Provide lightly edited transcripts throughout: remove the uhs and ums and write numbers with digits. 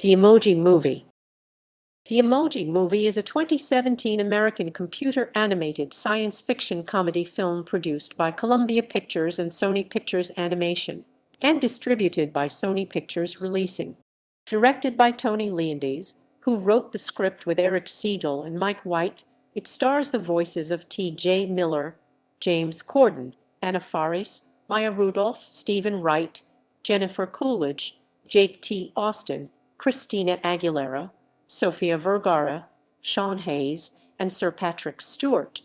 The Emoji Movie. The Emoji Movie is a 2017 American computer-animated science fiction comedy film produced by Columbia Pictures and Sony Pictures Animation, and distributed by Sony Pictures Releasing. Directed by Tony Leondis, who wrote the script with Eric Siegel and Mike White, it stars the voices of T.J. Miller, James Corden, Anna Faris, Maya Rudolph, Stephen Wright, Jennifer Coolidge, Jake T. Austin, Christina Aguilera, Sofía Vergara, Sean Hayes, and Sir Patrick Stewart.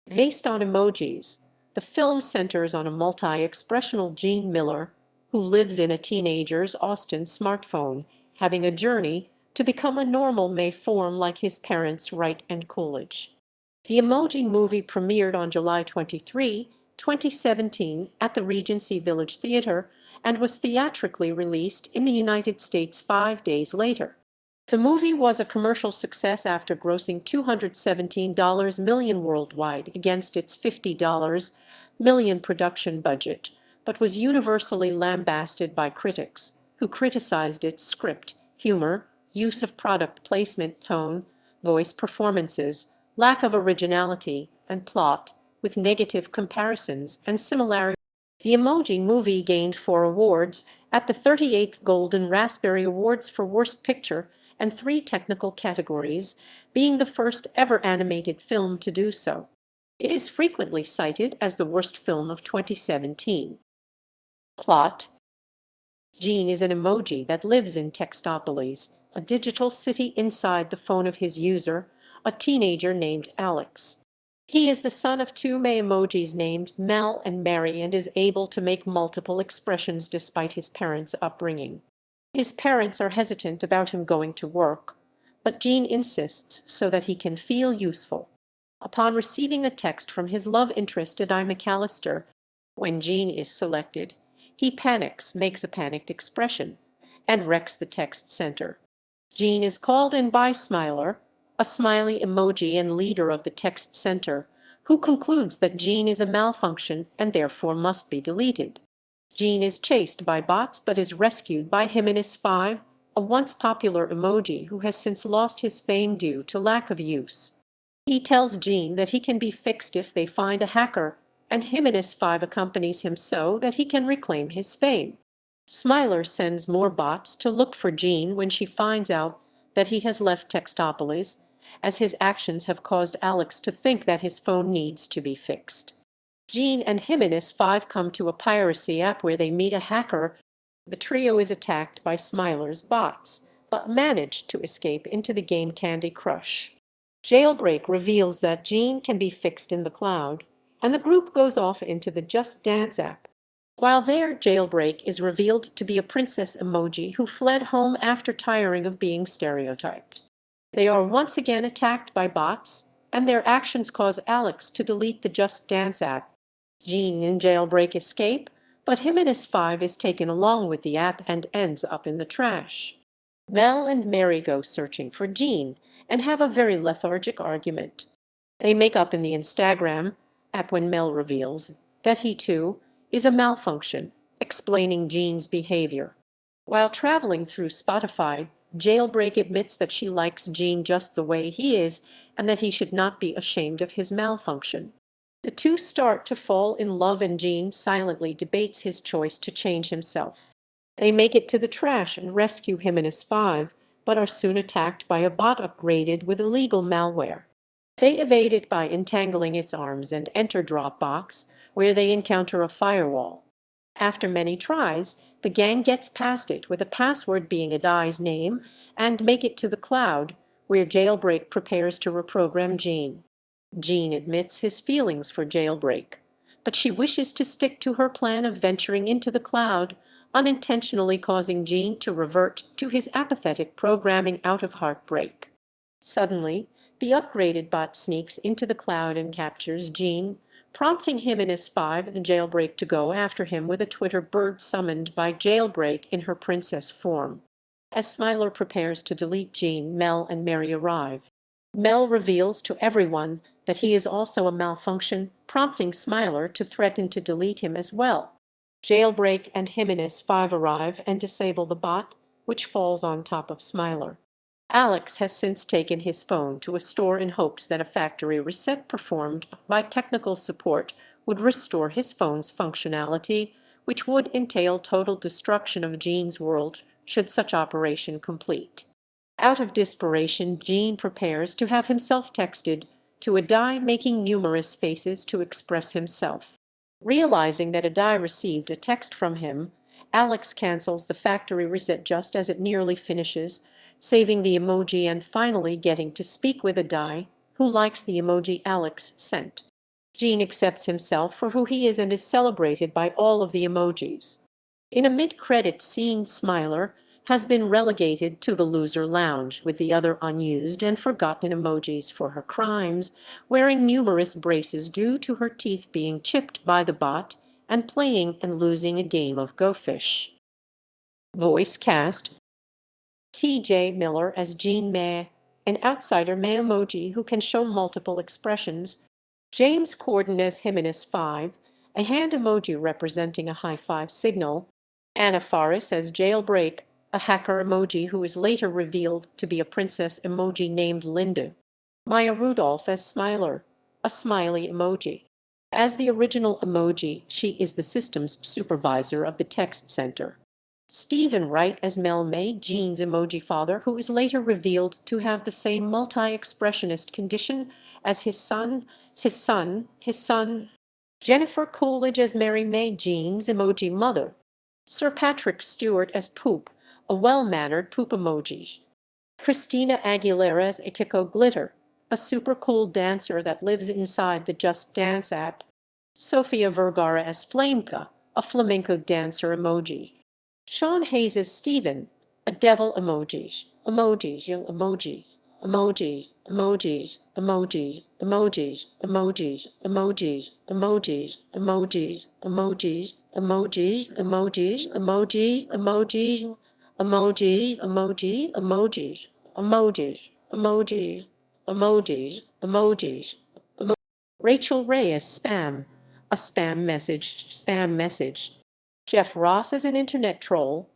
Based on emojis, the film centers on a multi-expressional Gene Miller, who lives in a teenager's Austin smartphone, having a journey to become a normal may form like his parents Wright and Coolidge. The Emoji Movie premiered on July 23, 2017 at the Regency Village Theatre and was theatrically released in the United States 5 days later. The movie was a commercial success after grossing $217 million worldwide against its $50 million production budget, but was universally lambasted by critics, who criticized its script, humor, use of product placement, tone, voice performances, lack of originality, and plot, with negative comparisons and similarities. The Emoji Movie gained 4 awards at the 38th Golden Raspberry Awards for Worst Picture and 3 technical categories, being the first ever animated film to do so. It is frequently cited as the worst film of 2017. Plot: Gene is an emoji that lives in Textopolis, a digital city inside the phone of his user, a teenager named Alex. He is the son of 2 May emojis named Mel and Mary and is able to make multiple expressions despite his parents' upbringing. His parents are hesitant about him going to work, but Gene insists so that he can feel useful. Upon receiving a text from his love interest Adi McAllister, when Gene is selected, he panics, makes a panicked expression, and wrecks the text center. Gene is called in by Smiler, a smiley emoji and leader of the text center, who concludes that Gene is a malfunction and therefore must be deleted. Gene is chased by bots but is rescued by Jimenez5, a once popular emoji who has since lost his fame due to lack of use. He tells Gene that he can be fixed if they find a hacker, and Jimenez5 accompanies him so that he can reclaim his fame. Smiler sends more bots to look for Gene when she finds out that he has left Textopolis, as his actions have caused Alex to think that his phone needs to be fixed. Gene and Jimenez5 come to a piracy app where they meet a hacker. The trio is attacked by Smiler's bots, but manage to escape into the game Candy Crush. Jailbreak reveals that Gene can be fixed in the cloud, and the group goes off into the Just Dance app. While there, Jailbreak is revealed to be a princess emoji who fled home after tiring of being stereotyped. They are once again attacked by bots, and their actions cause Alex to delete the Just Dance app. Gene and Jailbreak escape, but Jimenez5 is taken along with the app and ends up in the trash. Mel and Mary go searching for Gene and have a very lethargic argument. They make up in the Instagram app when Mel reveals that he too is a malfunction, explaining Gene's behavior. While traveling through Spotify, Jailbreak admits that she likes Gene just the way he is and that he should not be ashamed of his malfunction. The two start to fall in love and Gene silently debates his choice to change himself. They make it to the trash and rescue Jimenez5, but are soon attacked by a bot upgraded with illegal malware. They evade it by entangling its arms and enter Dropbox, where they encounter a firewall. After many tries, the gang gets past it with a password being Adi's name and make it to the cloud, where Jailbreak prepares to reprogram Gene. Gene admits his feelings for Jailbreak, but she wishes to stick to her plan of venturing into the cloud, unintentionally causing Gene to revert to his apathetic programming out of heartbreak. Suddenly, the upgraded bot sneaks into the cloud and captures Gene, prompting Jimenez5 and Jailbreak to go after him with a Twitter bird summoned by Jailbreak in her princess form. As Smiler prepares to delete Gene, Mel and Mary arrive. Mel reveals to everyone that he is also a malfunction, prompting Smiler to threaten to delete him as well. Jailbreak and Jimenez5 arrive and disable the bot, which falls on top of Smiler. Alex has since taken his phone to a store in hopes that a factory reset performed by technical support would restore his phone's functionality, which would entail total destruction of Gene's world should such operation complete. Out of desperation, Gene prepares to have himself texted to a die making numerous faces to express himself. Realizing that a die received a text from him, Alex cancels the factory reset just as it nearly finishes, saving the emoji and finally getting to speak with a die who likes the emoji Alex sent. Gene accepts himself for who he is and is celebrated by all of the emojis. In a mid-credits scene, Smiler has been relegated to the loser lounge with the other unused and forgotten emojis for her crimes, wearing numerous braces due to her teeth being chipped by the bot, and playing and losing a game of Go Fish. Voice cast: T.J. Miller as Gene May, an outsider May emoji who can show multiple expressions. James Corden as Jimenez 5, a hand emoji representing a high five signal. Anna Faris as Jailbreak, a hacker emoji who is later revealed to be a princess emoji named Linda. Maya Rudolph as Smiler, a smiley emoji. As the original emoji, she is the system's supervisor of the text center. Stephen Wright as Mel May, Gene's emoji father, who is later revealed to have the same multi-expressionist condition as his son. Jennifer Coolidge as Mary May, Gene's emoji mother. Sir Patrick Stewart as Poop, a well-mannered poop emoji. Christina Aguilera as Ikiko Glitter, a super cool dancer that lives inside the Just Dance app. Sofía Vergara as Flameka, a flamenco dancer emoji. Sean Hayes as Stephen, a devil emoji. Emojis, emoji, emoji, emojis, emoji, emojis, emojis, emojis, emojis, emojis, emojis, emojis, emojis, emojis, emojis, emojis, emojis, emojis, emojis, emojis, emojis, emojis. Rachel Ray as Spam, a spam message. Jeff Ross as an internet troll.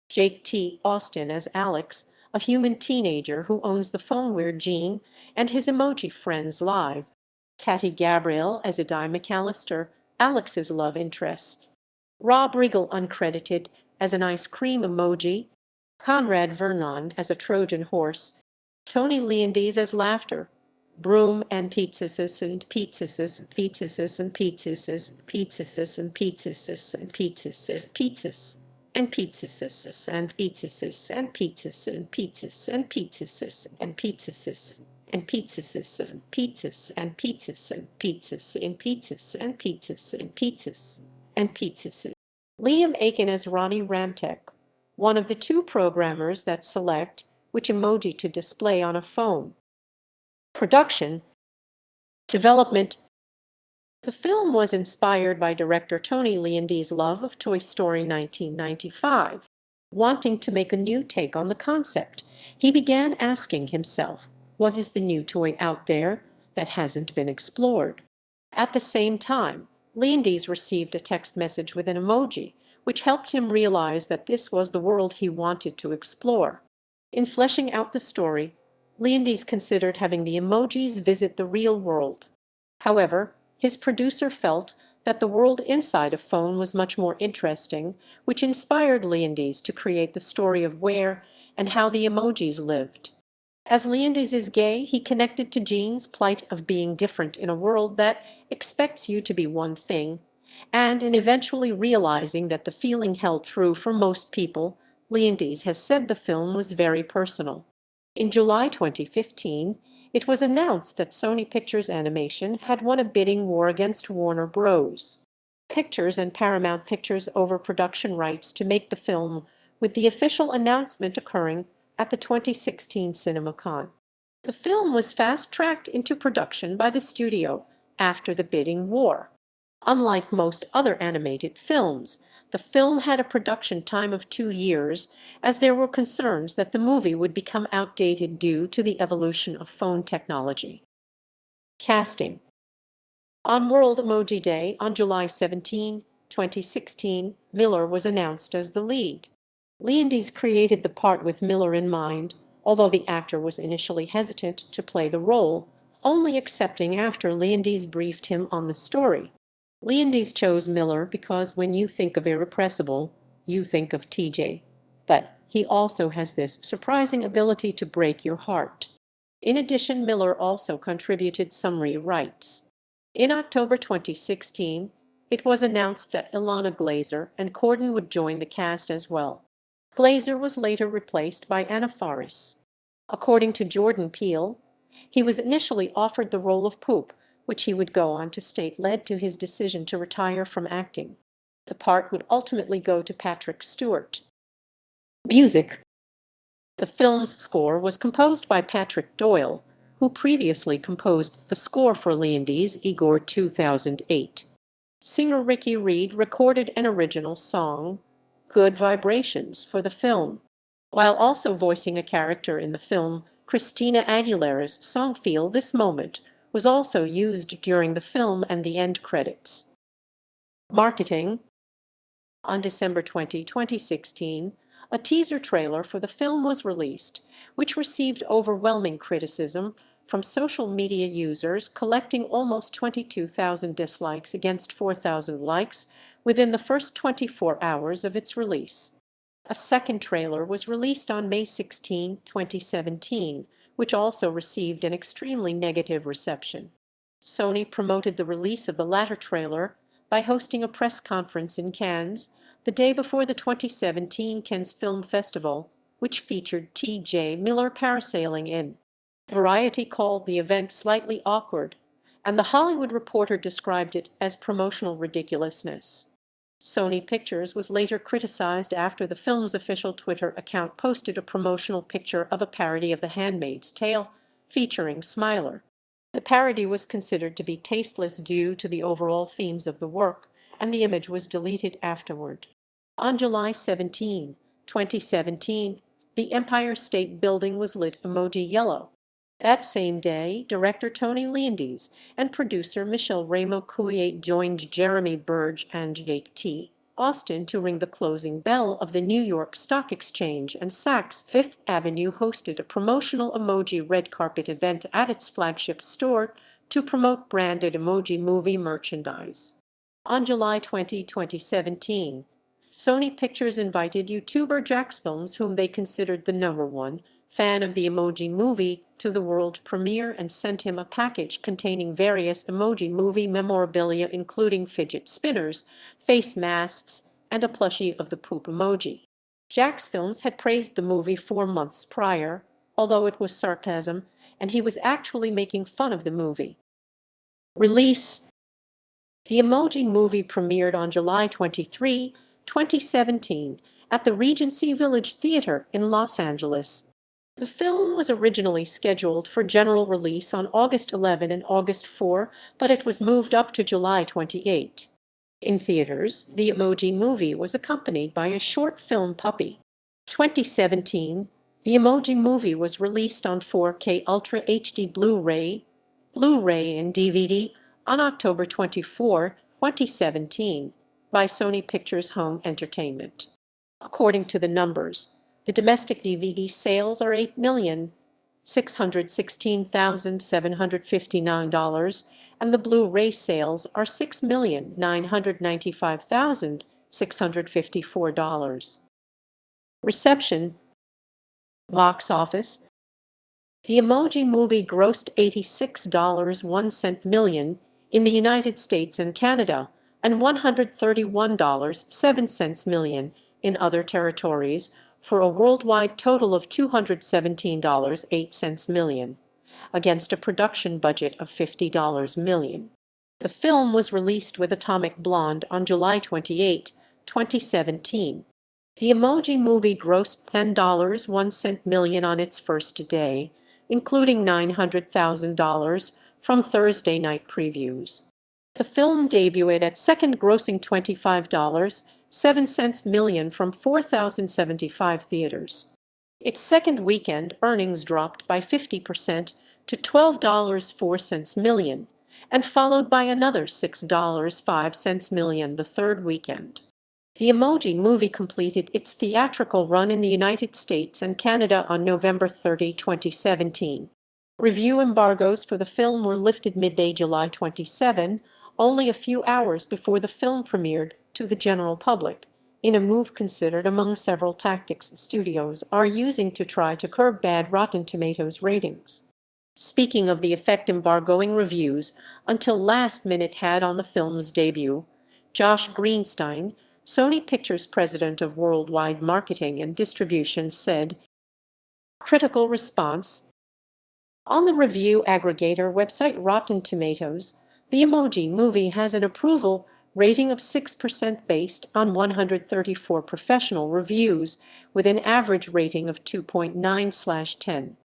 Jake T. Austin as Alex, a human teenager who owns the phone where Gene and his emoji friends live. Tati Gabriel as Adai McAllister, Alex's love interest. Rob Riggle uncredited as an ice cream emoji. Conrad Vernon as a Trojan horse. Tony Leondis as laughter. Broom and pizzas and pizzas and pizzas and pizzas and pizzas and pizzas and pizzas pizzas and pizzas and pizzas and pizzas and pizzas and pizzas and pizzas and pizzas and pizzas and pizzas and pizzas and pizzas and pizzas and pizzas and pizzas. Liam Aiken as Ronnie Ramtek, one of the two programmers that select which emoji to display on a phone. Production, development. The film was inspired by director Tony Leondis' love of Toy Story 1995. Wanting to make a new take on the concept, he began asking himself, what is the new toy out there that hasn't been explored? At the same time, Leondis received a text message with an emoji, which helped him realize that this was the world he wanted to explore. In fleshing out the story, Leondis considered having the emojis visit the real world. However, his producer felt that the world inside a phone was much more interesting, which inspired Leondis to create the story of where and how the emojis lived. As Leondis is gay, he connected to Gene's plight of being different in a world that expects you to be one thing, and in eventually realizing that the feeling held true for most people, Leondis has said the film was very personal. In July 2015, it was announced that Sony Pictures Animation had won a bidding war against Warner Bros. Pictures and Paramount Pictures over production rights to make the film, with the official announcement occurring at the 2016 CinemaCon. The film was fast-tracked into production by the studio after the bidding war. Unlike most other animated films, the film had a production time of 2 years, as there were concerns that the movie would become outdated due to the evolution of phone technology. Casting. On World Emoji Day on July 17, 2016, Miller was announced as the lead. Leondis created the part with Miller in mind, although the actor was initially hesitant to play the role, only accepting after Leondis briefed him on the story. Leondis chose Miller because when you think of irrepressible, you think of TJ. But he also has this surprising ability to break your heart. In addition, Miller also contributed some rewrites. In October 2016, it was announced that Ilana Glazer and Corden would join the cast as well. Glazer was later replaced by Anna Faris. According to Jordan Peele, he was initially offered the role of Poop, which he would go on to state led to his decision to retire from acting. The part would ultimately go to Patrick Stewart. Music. The film's score was composed by Patrick Doyle, who previously composed the score for Leondis' Igor 2008. Singer Ricky Reed recorded an original song, Good Vibrations, for the film, while also voicing a character in the film. Christina Aguilera's song Feel This Moment was also used during the film and the end credits. Marketing. On December 2016, a teaser trailer for the film was released, which received overwhelming criticism from social media users, collecting almost 22,000 dislikes against 4,000 likes within the first 24 hours of its release. A second trailer was released on May 16, 2017, which also received an extremely negative reception. Sony promoted the release of the latter trailer by hosting a press conference in Cannes the day before the 2017 Cannes Film Festival, which featured T.J. Miller parasailing in. Variety called the event slightly awkward, and The Hollywood Reporter described it as promotional ridiculousness. Sony Pictures was later criticized after the film's official Twitter account posted a promotional picture of a parody of The Handmaid's Tale, featuring Smiler. The parody was considered to be tasteless due to the overall themes of the work, and the image was deleted afterward. On July 17, 2017, the Empire State Building was lit emoji yellow. That same day, director Tony Leondis and producer Michelle Ramo-Couillet joined Jeremy Burge and Jake T. Austin to ring the closing bell of the New York Stock Exchange, and Saks Fifth Avenue hosted a promotional emoji red carpet event at its flagship store to promote branded Emoji Movie merchandise. On July 20, 2017, Sony Pictures invited YouTuber Jaxfilms, whom they considered the #1 fan of the Emoji Movie, to the world premiere and sent him a package containing various Emoji Movie memorabilia including fidget spinners, face masks, and a plushie of the poop emoji. Jaxfilms had praised the movie 4 months prior, although it was sarcasm, and he was actually making fun of the movie. Release. The Emoji Movie premiered on July 23, 2017, at the Regency Village Theatre in Los Angeles. The film was originally scheduled for general release on August 11 and August 4, but it was moved up to July 28. In theaters, the Emoji Movie was accompanied by a short film Puppy. 2017, the Emoji Movie was released on 4K Ultra HD Blu-ray and DVD on October 24, 2017, by Sony Pictures Home Entertainment. According to the numbers, the domestic DVD sales are $8,616,759, and the Blu-ray sales are $6,995,654. Reception. Box office. The Emoji Movie grossed $86.01 million in the United States and Canada, and $131.07 million in other territories, for a worldwide total of $217.08 million, against a production budget of $50 million. The film was released with Atomic Blonde on July 28, 2017. The Emoji Movie grossed $10.01 million on its first day, including $900,000 from Thursday night previews. The film debuted at second-grossing $25.07 million from 4,075 theaters. Its second weekend earnings dropped by 50% to $12.04 million, and followed by another $6.05 million the third weekend. The Emoji Movie completed its theatrical run in the United States and Canada on November 30, 2017. Review embargoes for the film were lifted midday July 27, only a few hours before the film premiered to the general public, in a move considered among several tactics studios are using to try to curb bad Rotten Tomatoes ratings. Speaking of the effect embargoing reviews until last minute had on the film's debut, Josh Greenstein, Sony Pictures president of worldwide marketing and distribution, said, "Critical response." On the review aggregator website Rotten Tomatoes, the Emoji Movie has an approval rating of 6% based on 134 professional reviews, with an average rating of 2.9/10.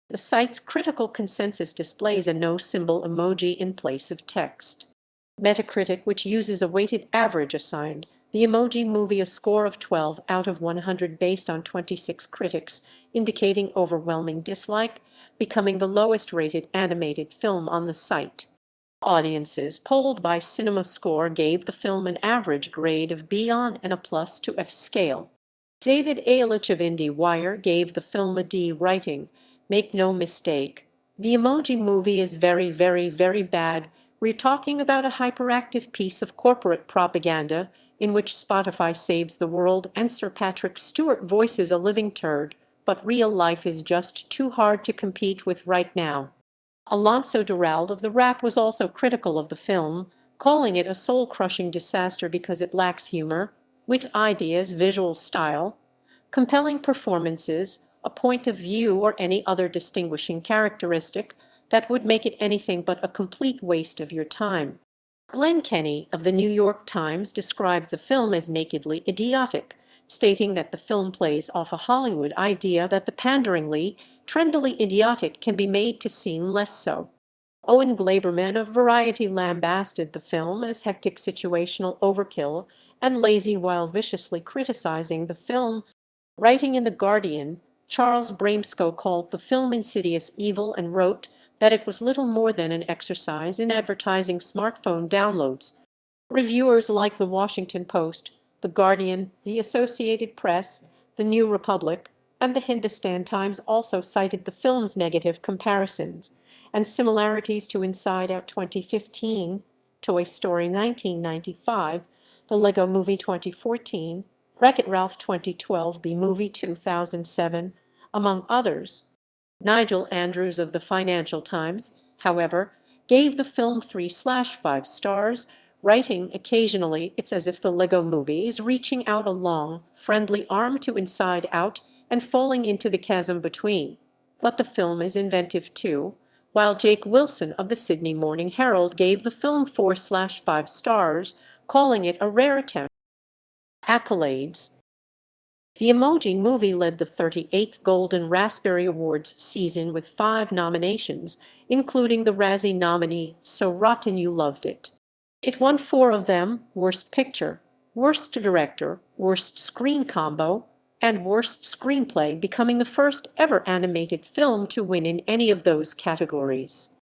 The site's critical consensus displays a no symbol emoji in place of text. Metacritic, which uses a weighted average, assigned the Emoji Movie a score of 12 out of 100 based on 26 critics, indicating overwhelming dislike, becoming the lowest-rated animated film on the site. Audiences polled by CinemaScore gave the film an average grade of B on an A+ to F scale. David Ehrlich of IndieWire gave the film a D writing. "Make no mistake, the Emoji Movie is very, very, very bad. We're talking about a hyperactive piece of corporate propaganda in which Spotify saves the world and Sir Patrick Stewart voices a living turd, but real life is just too hard to compete with right now." Alonso Duralde of The Wrap was also critical of the film, calling it a soul-crushing disaster because it lacks humor, wit, ideas, visual style, compelling performances, a point of view, or any other distinguishing characteristic that would make it anything but a complete waste of your time. Glenn Kenny of the New York Times described the film as nakedly idiotic, stating that the film plays off a Hollywood idea that the panderingly, trendily idiotic can be made to seem less so. Owen Gleiberman of Variety lambasted the film as hectic situational overkill and lazy while viciously criticizing the film. Writing in The Guardian, Charles Bramesco called the film insidious evil and wrote that it was little more than an exercise in advertising smartphone downloads. Reviewers like The Washington Post, The Guardian, The Associated Press, The New Republic, and The Hindustan Times also cited the film's negative comparisons and similarities to Inside Out 2015, Toy Story 1995, The Lego Movie 2014, Wreck-It Ralph 2012, B-Movie 2007, among others. Nigel Andrews of the Financial Times, however, gave the film 3/5 stars, writing, "Occasionally it's as if the Lego Movie is reaching out a long, friendly arm to Inside Out and falling into the chasm between. But the film is inventive too," while Jake Wilson of the Sydney Morning Herald gave the film 4/5 stars, calling it a rare attempt. Accolades. The Emoji Movie led the 38th Golden Raspberry Awards season with 5 nominations, including the Razzie nominee So Rotten You Loved It. It won 4 of them: Worst Picture, Worst Director, Worst Screen Combo, and Worst Screenplay, becoming the first ever animated film to win in any of those categories.